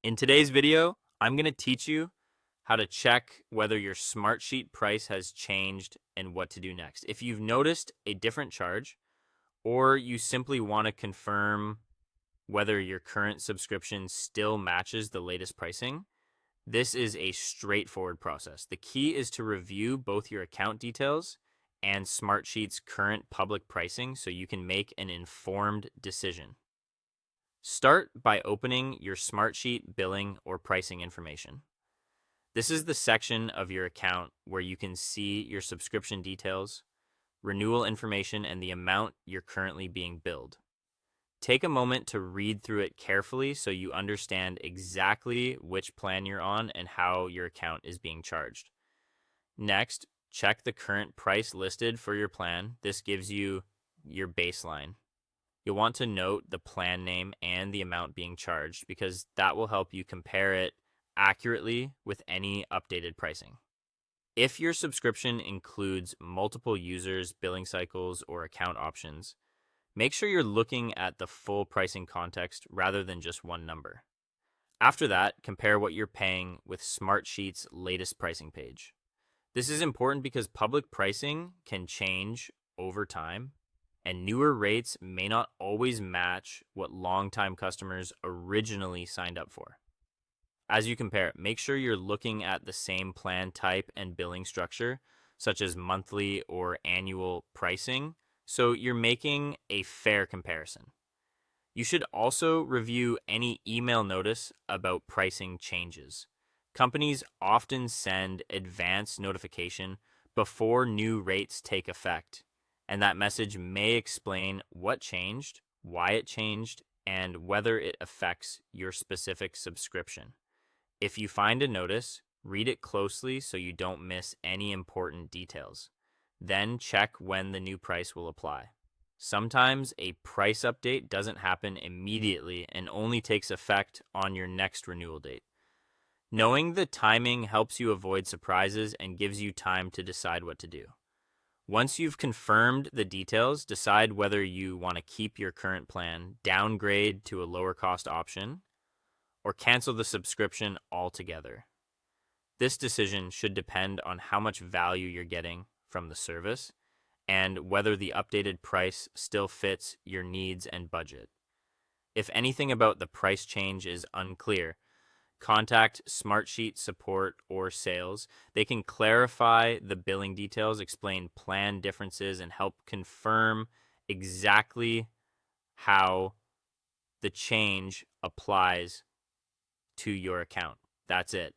In today's video, I'm going to teach you how to check whether your Smartsheet price has changed and what to do next. If you've noticed a different charge, or you simply want to confirm whether your current subscription still matches the latest pricing, this is a straightforward process. The key is to review both your account details and Smartsheet's current public pricing so you can make an informed decision. Start by opening your Smartsheet billing or pricing information. This is the section of your account where you can see your subscription details, renewal information, and the amount you're currently being billed. Take a moment to read through it carefully so you understand exactly which plan you're on and how your account is being charged. Next, check the current price listed for your plan. This gives you your baseline. You'll want to note the plan name and the amount being charged because that will help you compare it accurately with any updated pricing. If your subscription includes multiple users, billing cycles, or account options, make sure you're looking at the full pricing context rather than just one number. After that, compare what you're paying with Smartsheet's latest pricing page. This is important because public pricing can change over time, and newer rates may not always match what longtime customers originally signed up for. As you compare, make sure you're looking at the same plan type and billing structure, such as monthly or annual pricing, so you're making a fair comparison. You should also review any email notice about pricing changes. Companies often send advance notification before new rates take effect, and that message may explain what changed, why it changed, and whether it affects your specific subscription. If you find a notice, read it closely so you don't miss any important details. Then check when the new price will apply. Sometimes a price update doesn't happen immediately and only takes effect on your next renewal date. Knowing the timing helps you avoid surprises and gives you time to decide what to do. Once you've confirmed the details, decide whether you want to keep your current plan, downgrade to a lower cost option, or cancel the subscription altogether. This decision should depend on how much value you're getting from the service and whether the updated price still fits your needs and budget. If anything about the price change is unclear, contact Smartsheet support or sales. They can clarify the billing details, explain plan differences, and help confirm exactly how the change applies to your account. That's it.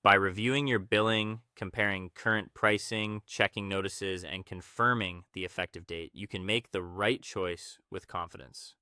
By reviewing your billing, comparing current pricing, checking notices, and confirming the effective date, you can make the right choice with confidence.